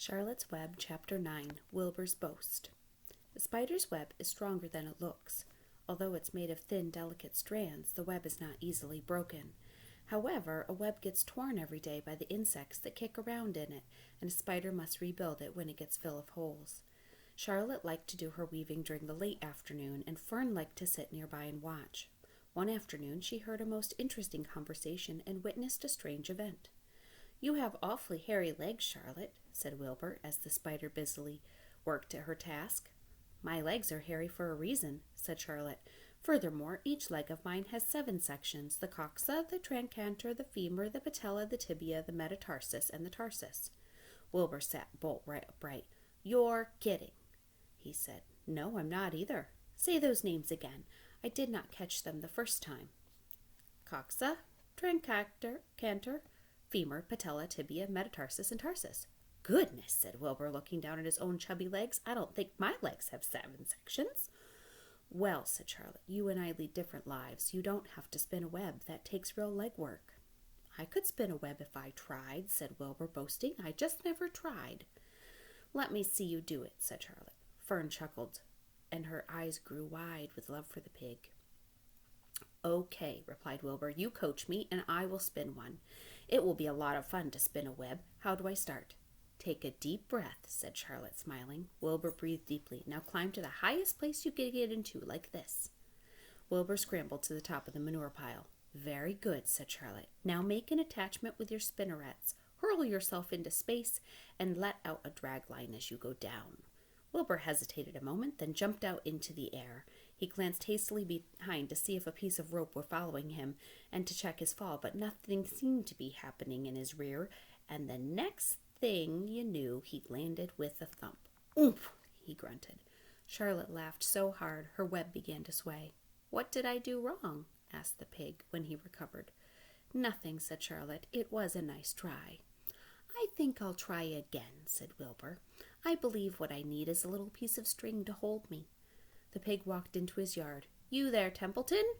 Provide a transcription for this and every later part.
Charlotte's Web, Chapter 9, Wilbur's Boast. The spider's web is stronger than it looks. Although it's made of thin, delicate strands, the web is not easily broken. However, a web gets torn every day by the insects that kick around in it, and a spider must rebuild it when it gets full of holes. Charlotte liked to do her weaving during the late afternoon, and Fern liked to sit nearby and watch. One afternoon, she heard a most interesting conversation and witnessed a strange event. "You have awfully hairy legs, Charlotte," said Wilbur, as the spider busily worked at her task. "My legs are hairy for a reason," said Charlotte. "Furthermore, each leg of mine has 7 sections, the coxa, the trochanter, the femur, the patella, the tibia, the metatarsus, and the tarsus." Wilbur sat bolt upright. "You're kidding," he said. "No, I'm not either. Say those names again. I did not catch them the first time." "Coxa, trochanter, femur, patella, tibia, metatarsus, and tarsus." "Goodness," said Wilbur, looking down at his own chubby legs. "I don't think my legs have 7 sections." "Well," said Charlotte, "you and I lead different lives. You don't have to spin a web. That takes real leg work." "I could spin a web if I tried," said Wilbur, boasting. "I just never tried." "Let me see you do it," said Charlotte. Fern chuckled, and her eyes grew wide with love for the pig. "Okay," replied Wilbur. "You coach me, and I will spin one. It will be a lot of fun to spin a web. How do I start?" "Take a deep breath," said Charlotte, smiling. Wilbur breathed deeply. "Now climb to the highest place you can get into, like this." Wilbur scrambled to the top of the manure pile. "Very good," said Charlotte. "Now make an attachment with your spinnerets. Hurl yourself into space and let out a drag line as you go down." Wilbur hesitated a moment, then jumped out into the air. He glanced hastily behind to see if a piece of rope were following him and to check his fall, but nothing seemed to be happening in his rear, and the next thing you knew, he landed with a thump. "Oomph!" he grunted. Charlotte laughed so hard her web began to sway. "What did I do wrong?" asked the pig when he recovered. "Nothing," said Charlotte. "It was a nice try." "I think I'll try again," said Wilbur. "I believe what I need is a little piece of string to hold me." The pig walked into his yard. "You there, Templeton?"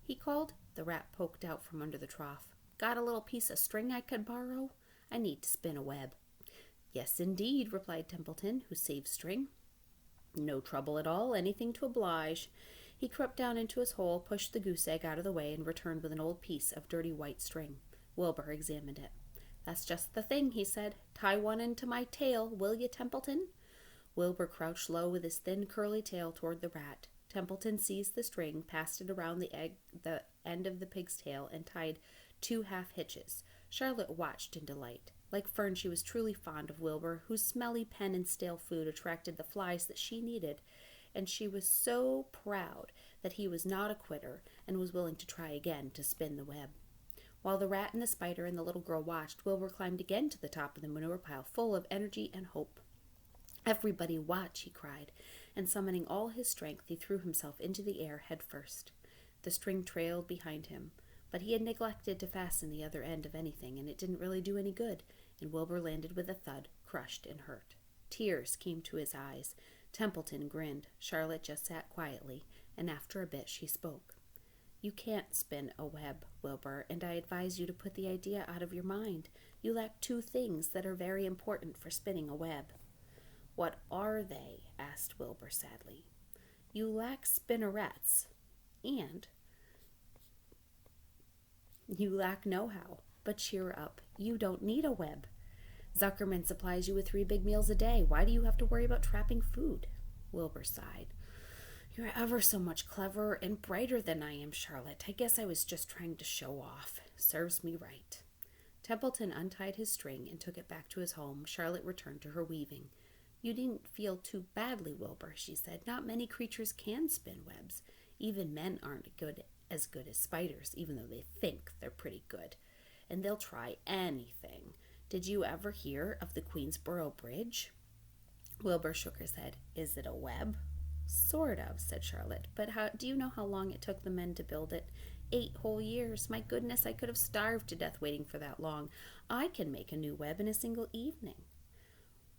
he called. The rat poked out from under the trough. "Got a little piece of string I could borrow? I need to spin a web." "Yes, indeed," replied Templeton, who saved string. "No trouble at all. Anything to oblige." He crept down into his hole, pushed the goose egg out of the way, and returned with an old piece of dirty white string. Wilbur examined it. "That's just the thing," he said. "Tie one into my tail, will you, Templeton?" Wilbur crouched low with his thin, curly tail toward the rat. Templeton seized the string, passed it around the end of the pig's tail, and tied 2 half hitches. Charlotte watched in delight. Like Fern, she was truly fond of Wilbur, whose smelly pen and stale food attracted the flies that she needed, and she was so proud that he was not a quitter and was willing to try again to spin the web. While the rat and the spider and the little girl watched, Wilbur climbed again to the top of the manure pile, full of energy and hope. "Everybody watch," he cried, and summoning all his strength, he threw himself into the air head first. The string trailed behind him, but he had neglected to fasten the other end of anything, and it didn't really do any good, and Wilbur landed with a thud, crushed and hurt. Tears came to his eyes. Templeton grinned. Charlotte just sat quietly, and after a bit she spoke. "You can't spin a web, Wilbur, and I advise you to put the idea out of your mind. You lack 2 things that are very important for spinning a web." "What are they?" asked Wilbur sadly. "You lack spinnerets, and you lack know-how. But cheer up. You don't need a web. Zuckerman supplies you with 3 big meals a day. Why do you have to worry about trapping food?" Wilbur sighed. "You're ever so much cleverer and brighter than I am, Charlotte. I guess I was just trying to show off. Serves me right." Templeton untied his string and took it back to his home. Charlotte returned to her weaving. "You didn't feel too badly, Wilbur," she said. "Not many creatures can spin webs. Even men aren't as good as spiders, even though they think they're pretty good. And they'll try anything. Did you ever hear of the Queensboro Bridge?" Wilbur shook his head. "Is it a web?" "Sort of," said Charlotte. "But do you know how long it took the men to build it? 8 whole years. My goodness, I could have starved to death waiting for that long. I can make a new web in a single evening."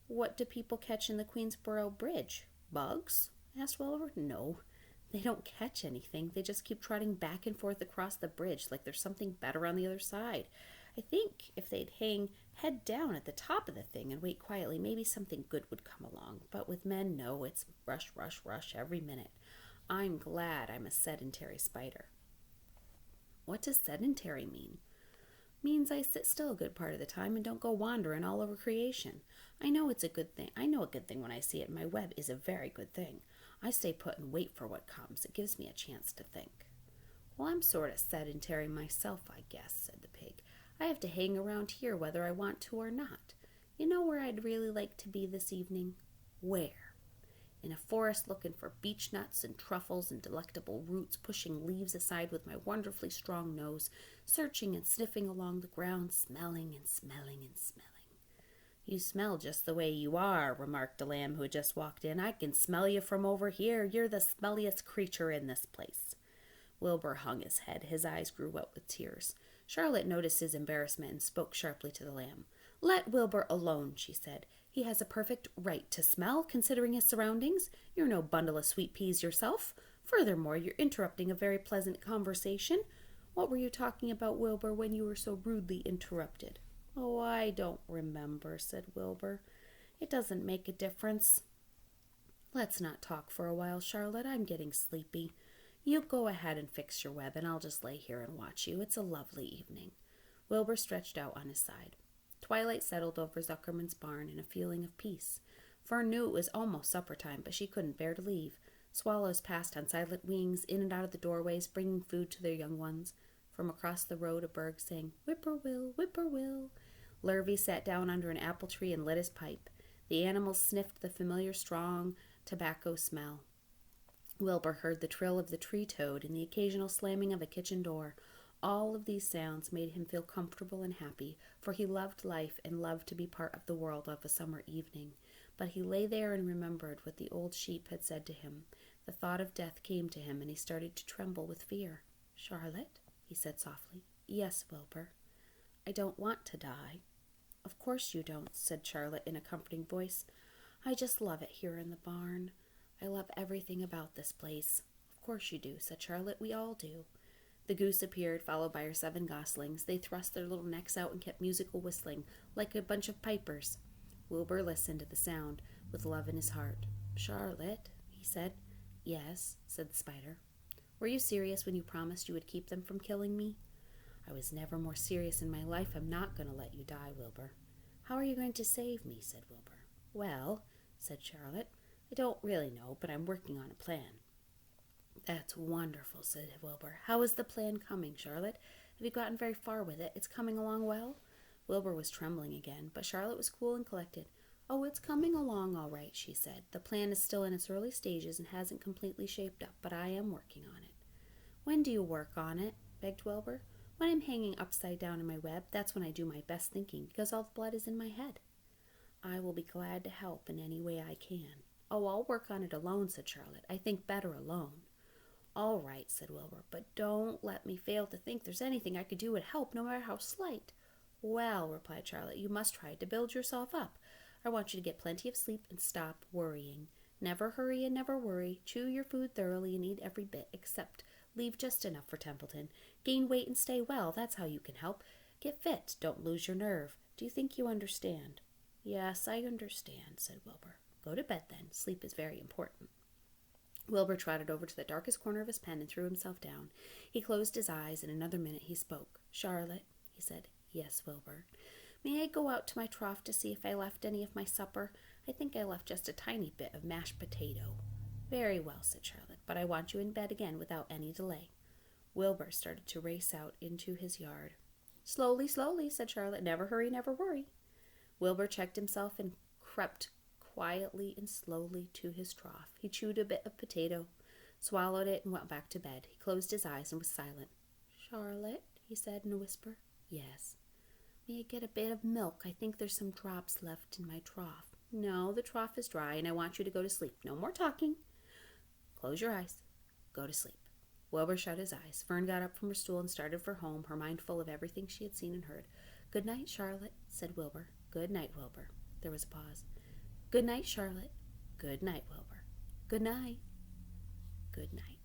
"What do people catch in the Queensboro Bridge? Bugs?" asked Wilbur. "No, they don't catch anything. They just keep trotting back and forth across the bridge like there's something better on the other side. I think if they'd hang head down at the top of the thing and wait quietly, maybe something good would come along. But with men, no, it's rush, rush, rush every minute. I'm glad I'm a sedentary spider. What does sedentary mean? Means I sit still a good part of the time and don't go wandering all over creation. I know it's a good thing. I know a good thing when I see it. My web is a very good thing. I stay put and wait for what comes. It gives me a chance to think. Well, I'm sort of sedentary myself, I guess, said the pig. I have to hang around here whether I want to or not. You know where I'd really like to be this evening? Where? In a forest looking for beech nuts and truffles and delectable roots, pushing leaves aside with my wonderfully strong nose, searching and sniffing along the ground, smelling and smelling and smelling. You smell just the way you are, remarked a lamb who had just walked in. I can smell you from over here. You're the smelliest creature in this place. Wilbur hung his head. His eyes grew wet with tears. Charlotte noticed his embarrassment and spoke sharply to the lamb. Let Wilbur alone, she said. He has a perfect right to smell, considering his surroundings. You're no bundle of sweet peas yourself. Furthermore, you're interrupting a very pleasant conversation. What were you talking about, Wilbur, when you were so rudely interrupted? Oh, I don't remember, said Wilbur. It doesn't make a difference. Let's not talk for a while, Charlotte. I'm getting sleepy. You go ahead and fix your web, and I'll just lay here and watch you. It's a lovely evening. Wilbur stretched out on his side. Twilight settled over Zuckerman's barn in a feeling of peace. Fern knew it was almost supper time, but she couldn't bear to leave. Swallows passed on silent wings in and out of the doorways, bringing food to their young ones. From across the road, a bird sang, "Whippoorwill, whippoorwill." Lurvy sat down under an apple tree and lit his pipe. The animals sniffed the familiar strong tobacco smell. Wilbur heard the trill of the tree toad and the occasional slamming of a kitchen door. All of these sounds made him feel comfortable and happy, for he loved life and loved to be part of the world of a summer evening. But he lay there and remembered what the old sheep had said to him. The thought of death came to him, and he started to tremble with fear. "Charlotte," he said softly. "Yes, Wilbur." "I don't want to die." "Of course you don't," said Charlotte in a comforting voice. "I just love it here in the barn. I love everything about this place." "Of course you do," said Charlotte. "We all do." The goose appeared, followed by her 7 goslings. They thrust their little necks out and kept musical whistling, like a bunch of pipers. Wilbur listened to the sound with love in his heart. "Charlotte," he said. "Yes," said the spider. "Were you serious when you promised you would keep them from killing me?" "I was never more serious in my life. I'm not going to let you die, Wilbur." "How are you going to save me?" said Wilbur. "Well," said Charlotte, "I don't really know, but I'm working on a plan." "That's wonderful," said Wilbur. "How is the plan coming, Charlotte? Have you gotten very far with it? It's coming along well?" Wilbur was trembling again, but Charlotte was cool and collected. "Oh, it's coming along all right," she said. "The plan is still in its early stages and hasn't completely shaped up, but I am working on it." "When do you work on it?" begged Wilbur. "When I'm hanging upside down in my web. That's when I do my best thinking, because all the blood is in my head." "I will be glad to help in any way I can." "Oh, I'll work on it alone," said Charlotte. "I think better alone." "All right," said Wilbur, "but don't let me fail to think there's anything I could do to help, no matter how slight." "Well," replied Charlotte, "you must try to build yourself up. I want you to get plenty of sleep and stop worrying. Never hurry and never worry. Chew your food thoroughly and eat every bit, except leave just enough for Templeton. Gain weight and stay well. That's how you can help. Get fit. Don't lose your nerve. Do you think you understand?" "Yes, I understand," said Wilbur. "Go to bed then. Sleep is very important." Wilbur trotted over to the darkest corner of his pen and threw himself down. He closed his eyes. In another minute he spoke. "Charlotte," he said. "Yes, Wilbur." "May I go out to my trough to see if I left any of my supper? I think I left just a tiny bit of mashed potato." "Very well," said Charlotte, "but I want you in bed again without any delay." Wilbur started to race out into his yard. "Slowly, slowly," said Charlotte. "Never hurry, never worry." Wilbur checked himself and crept quietly and slowly to his trough. He chewed a bit of potato, swallowed it, and went back to bed. He closed his eyes and was silent. "Charlotte," he said in a whisper. "Yes." "May I get a bit of milk? I think there's some drops left in my trough." "No, the trough is dry, and I want you to go to sleep. No more talking. Close your eyes. Go to sleep." Wilbur shut his eyes. Fern got up from her stool and started for home, her mind full of everything she had seen and heard. "Good night, Charlotte," said Wilbur. "Good night, Wilbur." There was a pause. "Good night, Charlotte." "Good night, Wilbur." "Good night." "Good night."